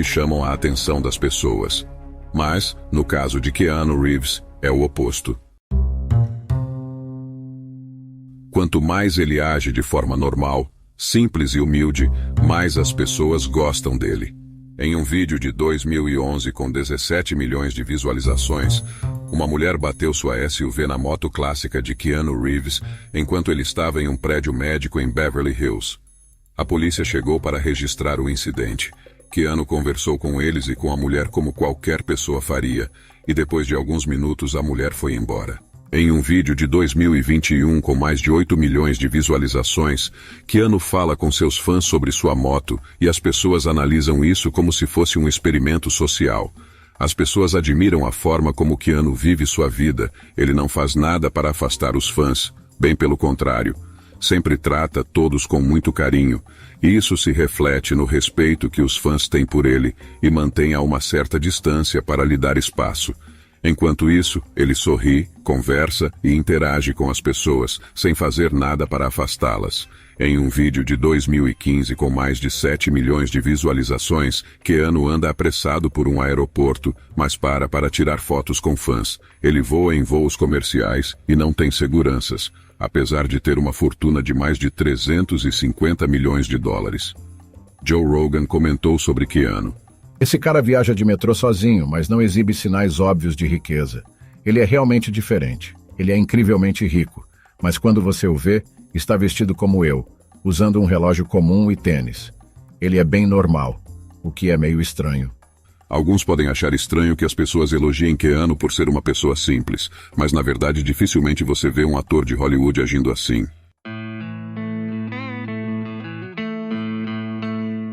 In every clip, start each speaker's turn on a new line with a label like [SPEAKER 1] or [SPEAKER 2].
[SPEAKER 1] chamam a atenção das pessoas. Mas, no caso de Keanu Reeves, é o oposto. Quanto mais ele age de forma normal, simples e humilde, mais as pessoas gostam dele. Em um vídeo de 2011 com 17 milhões de visualizações, uma mulher bateu sua SUV na moto clássica de Keanu Reeves enquanto ele estava em um prédio médico em Beverly Hills. A polícia chegou para registrar o incidente. Keanu conversou com eles e com a mulher como qualquer pessoa faria, e depois de alguns minutos a mulher foi embora. Em um vídeo de 2021 com mais de 8 milhões de visualizações, Keanu fala com seus fãs sobre sua moto e as pessoas analisam isso como se fosse um experimento social. As pessoas admiram a forma como Keanu vive sua vida. Ele não faz nada para afastar os fãs, bem pelo contrário. Sempre trata todos com muito carinho, e isso se reflete no respeito que os fãs têm por ele e mantém a uma certa distância para lhe dar espaço. Enquanto isso, ele sorri, conversa e interage com as pessoas, sem fazer nada para afastá-las. Em um vídeo de 2015 com mais de 7 milhões de visualizações, Keanu anda apressado por um aeroporto, mas para tirar fotos com fãs. Ele voa em voos comerciais e não tem seguranças, apesar de ter uma fortuna de mais de 350 milhões de dólares. Joe Rogan comentou sobre Keanu.
[SPEAKER 2] Esse cara viaja de metrô sozinho, mas não exibe sinais óbvios de riqueza. Ele é realmente diferente. Ele é incrivelmente rico, mas quando você o vê, está vestido como eu, usando um relógio comum e tênis. Ele é bem normal, o que é meio estranho.
[SPEAKER 1] Alguns podem achar estranho que as pessoas elogiem Keanu por ser uma pessoa simples, mas na verdade dificilmente você vê um ator de Hollywood agindo assim.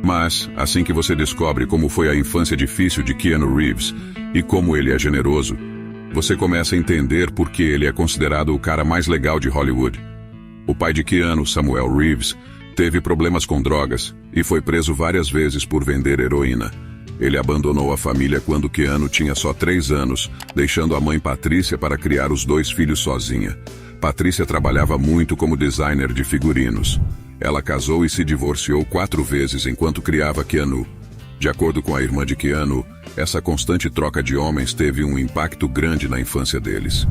[SPEAKER 1] Mas, assim que você descobre como foi a infância difícil de Keanu Reeves e como ele é generoso, você começa a entender por que ele é considerado o cara mais legal de Hollywood. O pai de Keanu, Samuel Reeves, teve problemas com drogas e foi preso várias vezes por vender heroína. Ele abandonou a família quando Keanu tinha só 3 anos, deixando a mãe Patrícia para criar os 2 filhos sozinha. Patrícia trabalhava muito como designer de figurinos. Ela casou e se divorciou 4 vezes enquanto criava Keanu. De acordo com a irmã de Keanu, essa constante troca de homens teve um impacto grande na infância deles.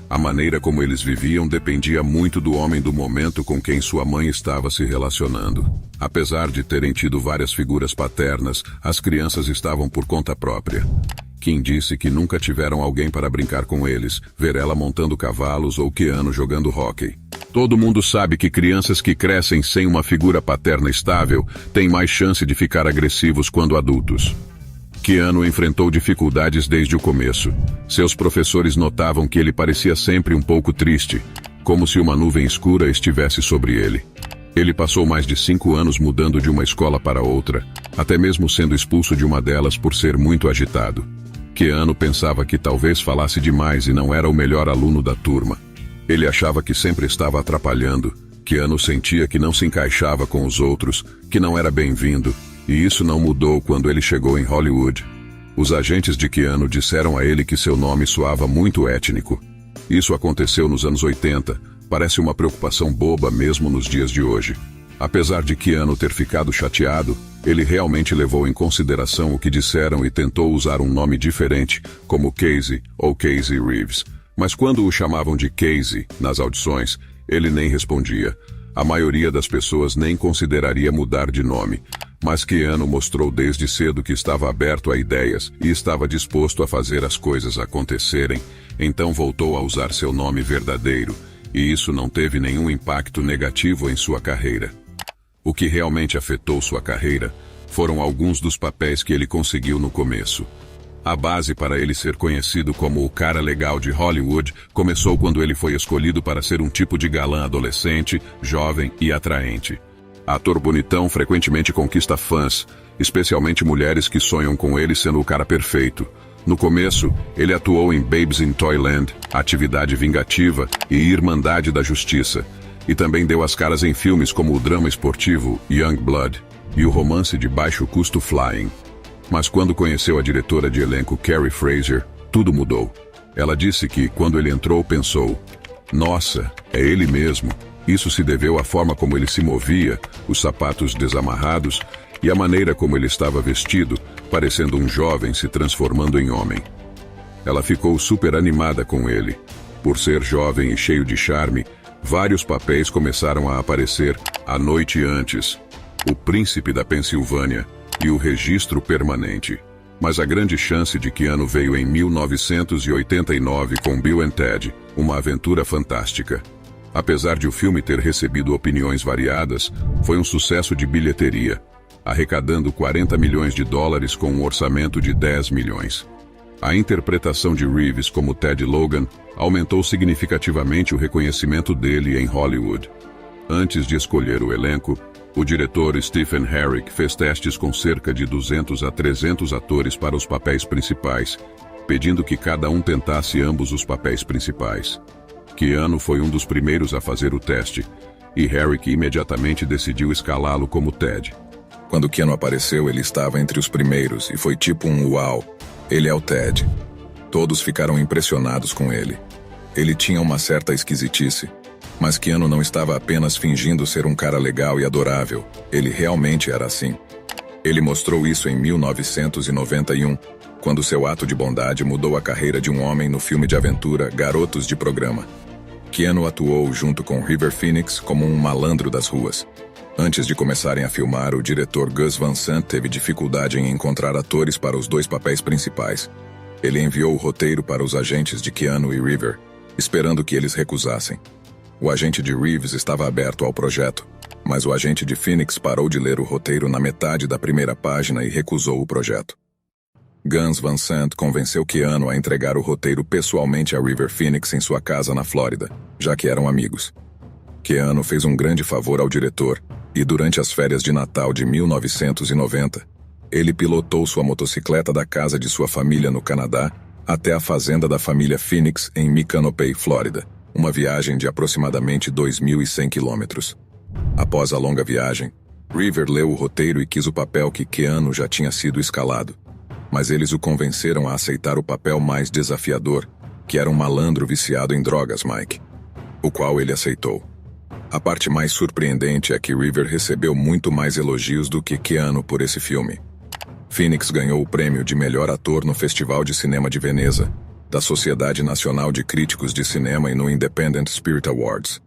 [SPEAKER 1] A maneira como eles viviam dependia muito do homem do momento com quem sua mãe estava se relacionando. Apesar de terem tido várias figuras paternas, as crianças estavam por conta própria. Kim disse que nunca tiveram alguém para brincar com eles, ver ela montando cavalos ou Keanu jogando hóquei. Todo mundo sabe que crianças que crescem sem uma figura paterna estável têm mais chance de ficar agressivos quando adultos. Keanu enfrentou dificuldades desde o começo. Seus professores notavam que ele parecia sempre um pouco triste, como se uma nuvem escura estivesse sobre ele. Ele passou mais de 5 anos mudando de uma escola para outra, até mesmo sendo expulso de uma delas por ser muito agitado. Keanu pensava que talvez falasse demais e não era o melhor aluno da turma. Ele achava que sempre estava atrapalhando. Keanu sentia que não se encaixava com os outros, que não era bem-vindo, e isso não mudou quando ele chegou em Hollywood. Os agentes de Keanu disseram a ele que seu nome soava muito étnico. Isso aconteceu nos anos 80, parece uma preocupação boba mesmo nos dias de hoje. Apesar de Keanu ter ficado chateado, ele realmente levou em consideração o que disseram e tentou usar um nome diferente, como Casey ou Casey Reeves. Mas quando o chamavam de Casey nas audições, ele nem respondia. A maioria das pessoas nem consideraria mudar de nome. Mas Keanu mostrou desde cedo que estava aberto a ideias e estava disposto a fazer as coisas acontecerem, então voltou a usar seu nome verdadeiro, e isso não teve nenhum impacto negativo em sua carreira. O que realmente afetou sua carreira foram alguns dos papéis que ele conseguiu no começo. A base para ele ser conhecido como o cara legal de Hollywood começou quando ele foi escolhido para ser um tipo de galã adolescente, jovem e atraente. Ator bonitão frequentemente conquista fãs, especialmente mulheres que sonham com ele sendo o cara perfeito. No começo, ele atuou em Babes in Toyland, Atividade Vingativa e Irmandade da Justiça, e também deu as caras em filmes como o drama esportivo Youngblood e o romance de baixo custo Flying. Mas quando conheceu a diretora de elenco Carrie Fraser, tudo mudou. Ela disse que, quando ele entrou, pensou: "Nossa, é ele mesmo." Isso se deveu à forma como ele se movia, os sapatos desamarrados e a maneira como ele estava vestido, parecendo um jovem se transformando em homem. Ela ficou super animada com ele. Por ser jovem e cheio de charme, vários papéis começaram a aparecer a noite antes. O Príncipe da Pensilvânia e o Registro Permanente. Mas a grande chance de Keanu veio em 1989 com Bill and Ted, uma aventura fantástica. Apesar de o filme ter recebido opiniões variadas, foi um sucesso de bilheteria, arrecadando 40 milhões de dólares com um orçamento de 10 milhões. A interpretação de Reeves como Ted Logan aumentou significativamente o reconhecimento dele em Hollywood. Antes de escolher o elenco, o diretor Stephen Herrick fez testes com cerca de 200 a 300 atores para os papéis principais, pedindo que cada um tentasse ambos os papéis principais. Keanu foi um dos primeiros a fazer o teste, e Herrick imediatamente decidiu escalá-lo como Ted.
[SPEAKER 3] Quando Keanu apareceu, ele estava entre os primeiros e foi tipo um uau. Ele é o Ted. Todos ficaram impressionados com ele. Ele tinha uma certa esquisitice, mas Keanu não estava apenas fingindo ser um cara legal e adorável. Ele realmente era assim. Ele mostrou isso em 1991, quando seu ato de bondade mudou a carreira de um homem no filme de aventura Garotos de Programa. Keanu atuou junto com River Phoenix como um malandro das ruas. Antes de começarem a filmar, o diretor Gus Van Sant teve dificuldade em encontrar atores para os dois papéis principais. Ele enviou o roteiro para os agentes de Keanu e River, esperando que eles recusassem. O agente de Reeves estava aberto ao projeto, mas o agente de Phoenix parou de ler o roteiro na metade da primeira página e recusou o projeto. Gus Van Sant convenceu Keanu a entregar o roteiro pessoalmente a River Phoenix em sua casa na Flórida, já que eram amigos. Keanu fez um grande favor ao diretor, e durante as férias de Natal de 1990, ele pilotou sua motocicleta da casa de sua família no Canadá até a fazenda da família Phoenix em Micanopy, Flórida, uma viagem de aproximadamente 2.100 quilômetros. Após a longa viagem, River leu o roteiro e quis o papel que Keanu já tinha sido escalado, mas eles o convenceram a aceitar o papel mais desafiador, que era um malandro viciado em drogas, Mike, o qual ele aceitou. A parte mais surpreendente é que River recebeu muito mais elogios do que Keanu por esse filme. Phoenix ganhou o prêmio de melhor ator no Festival de Cinema de Veneza, da Sociedade Nacional de Críticos de Cinema e no Independent Spirit Awards.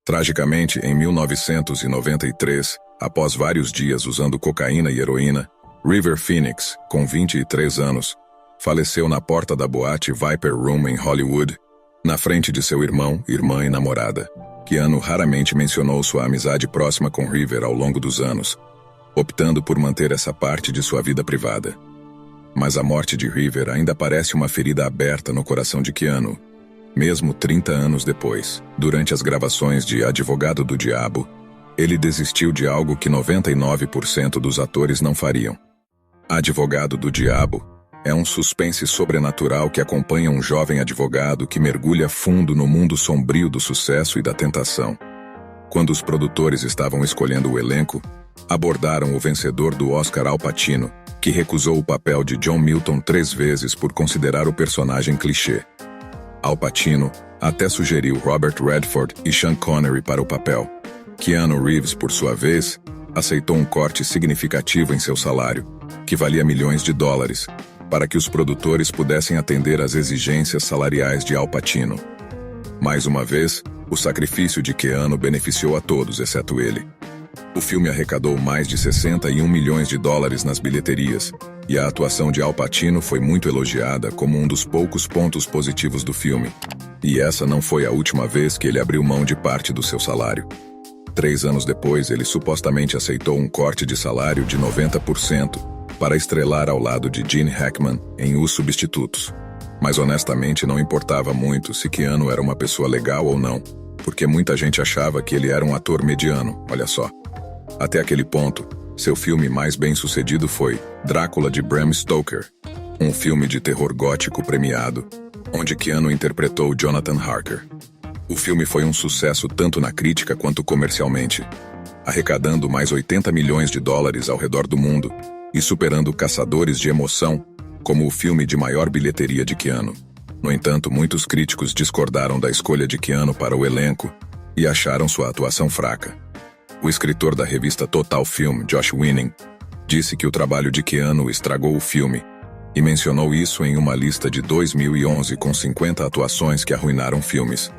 [SPEAKER 3] Tragicamente, em 1993, após vários dias usando cocaína e heroína, River Phoenix, com 23 anos, faleceu na porta da boate Viper Room em Hollywood, na frente de seu irmão, irmã e namorada. Keanu raramente mencionou sua amizade próxima com River ao longo dos anos, optando por manter essa parte de sua vida privada. Mas a morte de River ainda parece uma ferida aberta no coração de Keanu. Mesmo 30 anos depois, durante as gravações de Advogado do Diabo, ele desistiu de algo que 99% dos atores não fariam. Advogado do Diabo é um suspense sobrenatural que acompanha um jovem advogado que mergulha fundo no mundo sombrio do sucesso e da tentação. Quando os produtores estavam escolhendo o elenco, abordaram o vencedor do Oscar Al Pacino, que recusou o papel de John Milton 3 vezes por considerar o personagem clichê. Al Pacino até sugeriu Robert Redford e Sean Connery para o papel. Keanu Reeves, por sua vez, aceitou um corte significativo em seu salário, que valia milhões de dólares, para que os produtores pudessem atender às exigências salariais de Al Pacino. Mais uma vez, o sacrifício de Keanu beneficiou a todos, exceto ele. O filme arrecadou mais de 61 milhões de dólares nas bilheterias, e a atuação de Al Pacino foi muito elogiada como um dos poucos pontos positivos do filme. E essa não foi a última vez que ele abriu mão de parte do seu salário. 3 anos depois, ele supostamente aceitou um corte de salário de 90% para estrelar ao lado de Gene Hackman em Os Substitutos. Mas honestamente não importava muito se Keanu era uma pessoa legal ou não, porque muita gente achava que ele era um ator mediano, olha só. Até aquele ponto, seu filme mais bem-sucedido foi Drácula de Bram Stoker, um filme de terror gótico premiado, onde Keanu interpretou Jonathan Harker. O filme foi um sucesso tanto na crítica quanto comercialmente, arrecadando mais 80 milhões de dólares ao redor do mundo e superando Caçadores de Emoção como o filme de maior bilheteria de Keanu. No entanto, muitos críticos discordaram da escolha de Keanu para o elenco e acharam sua atuação fraca. O escritor da revista Total Film, Josh Winning, Disse que o trabalho de Keanu estragou o filme e mencionou isso em uma lista de 2011 com 50 atuações que arruinaram filmes.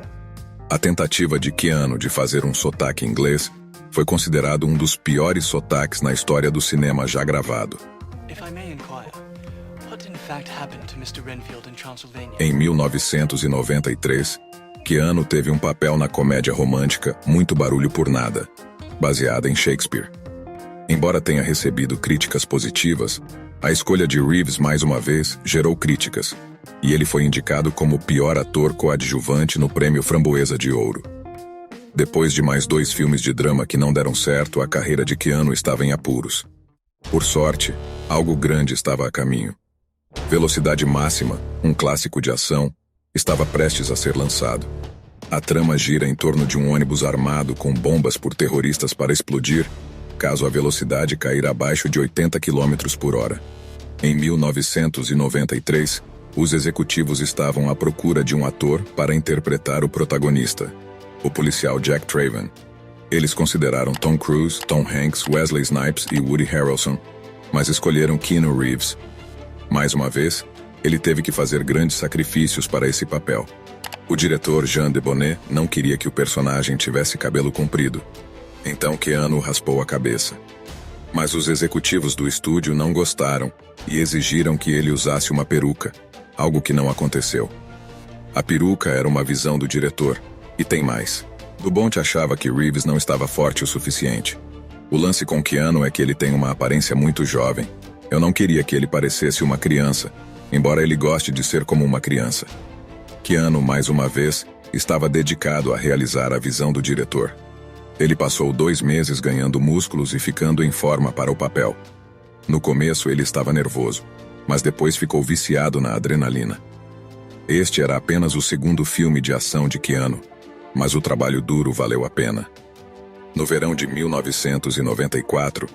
[SPEAKER 3] A tentativa de Keanu de fazer um sotaque inglês foi considerado um dos piores sotaques na história do cinema já gravado. Em 1993, Keanu teve um papel na comédia romântica Muito Barulho por Nada, baseada em Shakespeare. Embora tenha recebido críticas positivas, a escolha de Reeves mais uma vez gerou críticas, e ele foi indicado como o pior ator coadjuvante no Prêmio Framboesa de Ouro. Depois de mais 2 filmes de drama que não deram certo, a carreira de Keanu estava em apuros. Por sorte, algo grande estava a caminho. Velocidade Máxima, um clássico de ação, estava prestes a ser lançado. A trama gira em torno de um ônibus armado com bombas por terroristas para explodir, caso a velocidade cair abaixo de 80 km por hora. Em 1993, os executivos estavam à procura de um ator para interpretar o protagonista, o policial Jack Traven. Eles consideraram Tom Cruise, Tom Hanks, Wesley Snipes e Woody Harrelson, mas escolheram Keanu Reeves. Mais uma vez, ele teve que fazer grandes sacrifícios para esse papel. O diretor Jean de Bonnet não queria que o personagem tivesse cabelo comprido, então Keanu raspou a cabeça. Mas os executivos do estúdio não gostaram e exigiram que ele usasse uma peruca, algo que não aconteceu. A peruca era uma visão do diretor. E tem mais. Dubont achava que Reeves não estava forte o suficiente. O lance com Keanu é que ele tem uma aparência muito jovem. Eu não queria que ele parecesse uma criança, embora ele goste de ser como uma criança. Keanu, mais uma vez, estava dedicado a realizar a visão do diretor. Ele passou 2 meses ganhando músculos e ficando em forma para o papel. No começo ele estava nervoso, mas depois ficou viciado na adrenalina. Este era apenas o 2º filme de ação de Keanu, mas o trabalho duro valeu a pena. No verão de 1994,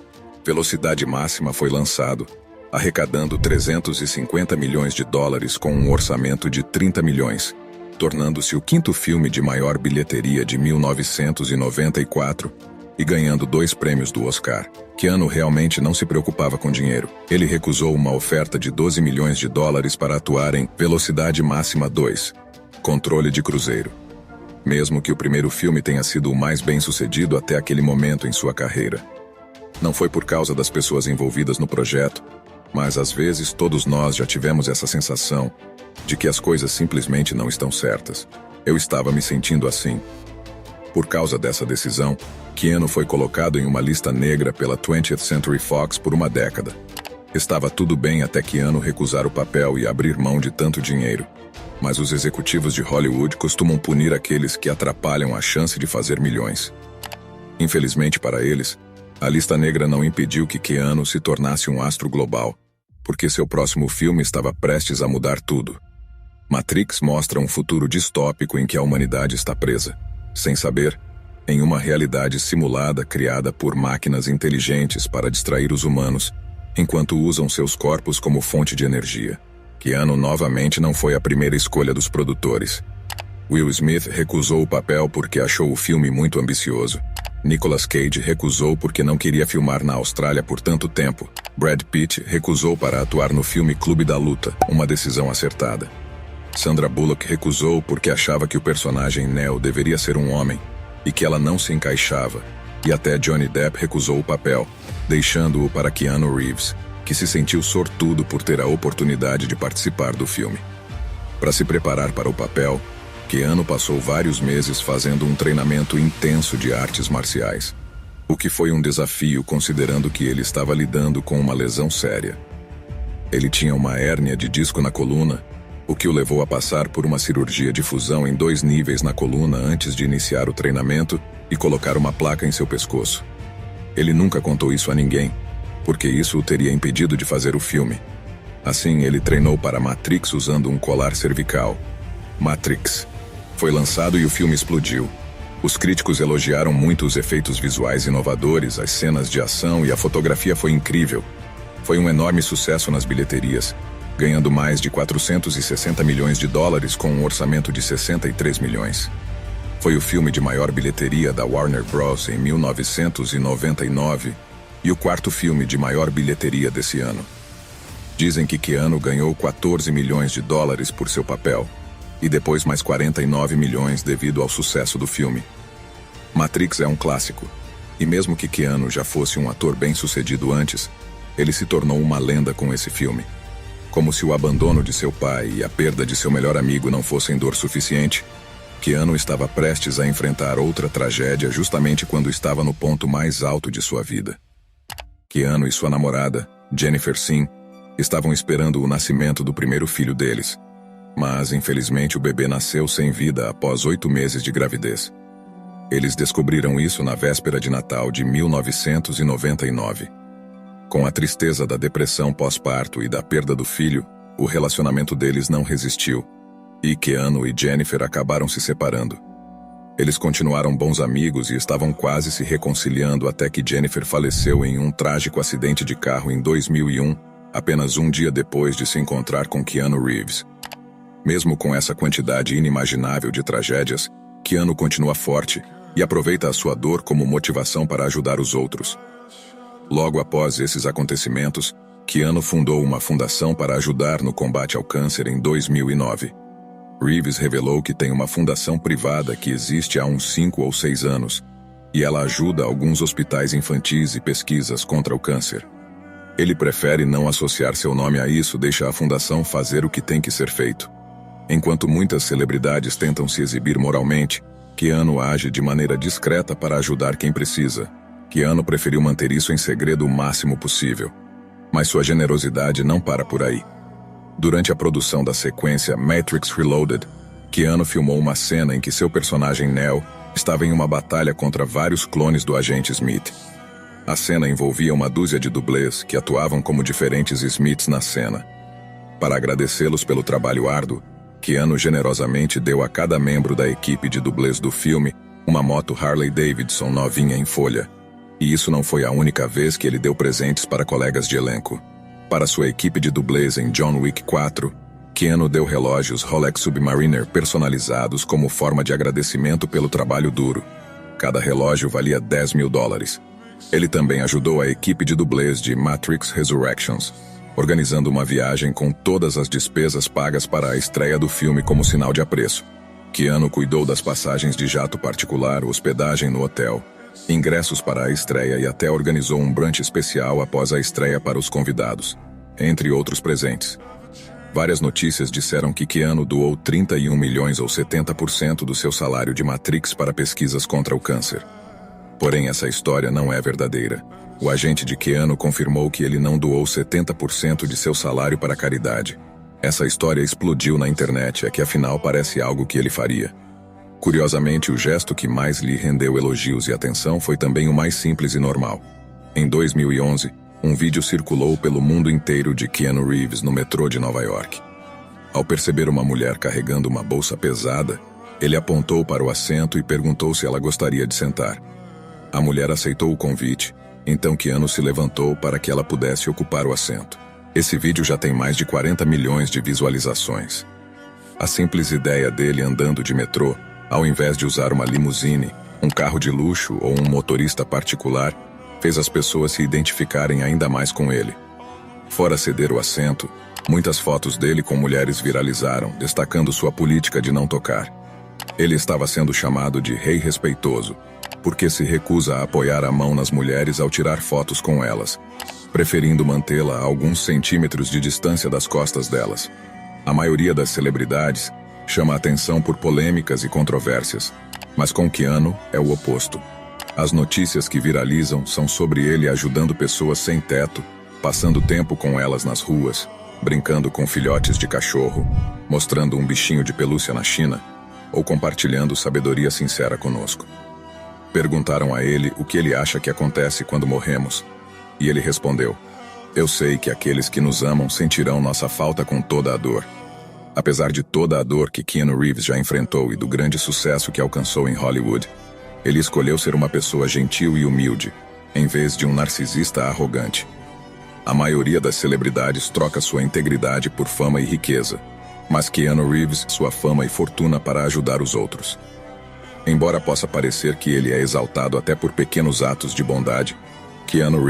[SPEAKER 3] Velocidade Máxima foi lançado, arrecadando 350 milhões de dólares com um orçamento de 30 milhões, tornando-se o 5º filme de maior bilheteria de 1994 e ganhando 2 prêmios do Oscar. Keanu realmente não se preocupava com dinheiro. Ele recusou uma oferta de 12 milhões de dólares para atuar em Velocidade Máxima 2, Controle de Cruzeiro. Mesmo que o primeiro filme tenha sido o mais bem-sucedido até aquele momento em sua carreira. Não foi por causa das pessoas envolvidas no projeto, mas às vezes todos nós já tivemos essa sensação de que as coisas simplesmente não estão certas. Eu estava me sentindo assim. Por causa dessa decisão, Keanu foi colocado em uma lista negra pela 20th Century Fox por uma década. Estava tudo bem até Keanu recusar o papel e abrir mão de tanto dinheiro. Mas os executivos de Hollywood costumam punir aqueles que atrapalham a chance de fazer milhões. Infelizmente para eles, a lista negra não impediu que Keanu se tornasse um astro global, porque seu próximo filme estava prestes a mudar tudo. Matrix mostra um futuro distópico em que a humanidade está presa, sem saber, em uma realidade simulada criada por máquinas inteligentes para distrair os humanos, enquanto usam seus corpos como fonte de energia. Keanu novamente não foi a primeira escolha dos produtores. Will Smith recusou o papel porque achou o filme muito ambicioso. Nicolas Cage recusou porque não queria filmar na Austrália por tanto tempo. Brad Pitt recusou para atuar no filme Clube da Luta, uma decisão acertada. Sandra Bullock recusou porque achava que o personagem Neo deveria ser um homem e que ela não se encaixava. E até Johnny Depp recusou o papel, deixando-o para Keanu Reeves, que se sentiu sortudo por ter a oportunidade de participar do filme. Para se preparar para o papel, Keanu passou vários meses fazendo um treinamento intenso de artes marciais, o que foi um desafio considerando que ele estava lidando com uma lesão séria. Ele tinha uma hérnia de disco na coluna, o que o levou a passar por uma cirurgia de fusão em 2 níveis na coluna antes de iniciar o treinamento e colocar uma placa em seu pescoço. Ele nunca contou isso a ninguém, porque isso o teria impedido de fazer o filme. Assim, ele treinou para Matrix usando um colar cervical. Matrix foi lançado e o filme explodiu. Os críticos elogiaram muito os efeitos visuais inovadores, as cenas de ação e a fotografia foi incrível. Foi um enorme sucesso nas bilheterias, ganhando mais de 460 milhões de dólares com um orçamento de 63 milhões. Foi o filme de maior bilheteria da Warner Bros. Em 1999 e e o quarto filme de maior bilheteria desse ano. Dizem que Keanu ganhou 14 milhões de dólares por seu papel, e depois mais 49 milhões devido ao sucesso do filme. Matrix é um clássico, e mesmo que Keanu já fosse um ator bem-sucedido antes, ele se tornou uma lenda com esse filme. Como se o abandono de seu pai e a perda de seu melhor amigo não fossem dor suficiente, Keanu estava prestes a enfrentar outra tragédia justamente quando estava no ponto mais alto de sua vida. Keanu e sua namorada, Jennifer Sim, estavam esperando o nascimento do primeiro filho deles, mas infelizmente o bebê nasceu sem vida após 8 meses de gravidez. Eles descobriram isso na véspera de Natal de 1999. Com a tristeza da depressão pós-parto e da perda do filho, o relacionamento deles não resistiu, e Keanu e Jennifer acabaram se separando. Eles continuaram bons amigos e estavam quase se reconciliando até que Jennifer faleceu em um trágico acidente de carro em 2001, apenas um dia depois de se encontrar com Keanu Reeves. Mesmo com essa quantidade inimaginável de tragédias, Keanu continua forte e aproveita a sua dor como motivação para ajudar os outros. Logo após esses acontecimentos, Keanu fundou uma fundação para ajudar no combate ao câncer em 2009. Reeves revelou que tem uma fundação privada que existe há uns 5 ou 6 anos, e ela ajuda alguns hospitais infantis e pesquisas contra o câncer. Ele prefere não associar seu nome a isso, deixa a fundação fazer o que tem que ser feito. Enquanto muitas celebridades tentam se exibir moralmente, Keanu age de maneira discreta para ajudar quem precisa. Keanu preferiu manter isso em segredo o máximo possível. Mas sua generosidade não para por aí. Durante a produção da sequência Matrix Reloaded, Keanu filmou uma cena em que seu personagem Neo estava em uma batalha contra vários clones do agente Smith. A cena envolvia uma dúzia de dublês que atuavam como diferentes Smiths na cena. Para agradecê-los pelo trabalho árduo, Keanu generosamente deu a cada membro da equipe de dublês do filme uma moto Harley Davidson novinha em folha. E isso não foi a única vez que ele deu presentes para colegas de elenco. Para sua equipe de dublês em John Wick 4, Keanu deu relógios Rolex Submariner personalizados como forma de agradecimento pelo trabalho duro. Cada relógio valia 10 mil dólares. Ele também ajudou a equipe de dublês de Matrix Resurrections, organizando uma viagem com todas as despesas pagas para a estreia do filme como sinal de apreço. Keanu cuidou das passagens de jato particular, hospedagem no hotel, ingressos para a estreia e até organizou um brunch especial após a estreia para os convidados, entre outros presentes. Várias notícias disseram que Keanu doou 31 milhões ou 70% do seu salário de Matrix para pesquisas contra o câncer. Porém, essa história não é verdadeira. O agente de Keanu confirmou que ele não doou 70% de seu salário para a caridade. Essa história explodiu na internet, é que afinal parece algo que ele faria. Curiosamente, o gesto que mais lhe rendeu elogios e atenção foi também o mais simples e normal. Em 2011, um vídeo circulou pelo mundo inteiro de Keanu Reeves no metrô de Nova York. Ao perceber uma mulher carregando uma bolsa pesada, ele apontou para o assento e perguntou se ela gostaria de sentar. A mulher aceitou o convite, então Keanu se levantou para que ela pudesse ocupar o assento. Esse vídeo já tem mais de 40 milhões de visualizações. A simples ideia dele andando de metrô, ao invés de usar uma limusine, um carro de luxo ou um motorista particular, fez as pessoas se identificarem ainda mais com ele. Fora ceder o assento, muitas fotos dele com mulheres viralizaram, destacando sua política de não tocar. Ele estava sendo chamado de rei respeitoso, porque se recusa a apoiar a mão nas mulheres ao tirar fotos com elas, preferindo mantê-la a alguns centímetros de distância das costas delas. A maioria das celebridades chama atenção por polêmicas e controvérsias, mas com Keanu é o oposto. As notícias que viralizam são sobre ele ajudando pessoas sem teto, passando tempo com elas nas ruas, brincando com filhotes de cachorro, mostrando um bichinho de pelúcia na China, ou compartilhando sabedoria sincera conosco. Perguntaram a ele o que ele acha que acontece quando morremos, e ele respondeu: "Eu sei que aqueles que nos amam sentirão nossa falta com toda a dor." Apesar de toda a dor que Keanu Reeves já enfrentou e do grande sucesso que alcançou em Hollywood, ele escolheu ser uma pessoa gentil e humilde, em vez de um narcisista arrogante. A maioria das celebridades troca sua integridade por fama e riqueza, mas Keanu Reeves sua fama e fortuna para ajudar os outros. Embora possa parecer que ele é exaltado até por pequenos atos de bondade, Keanu Reeves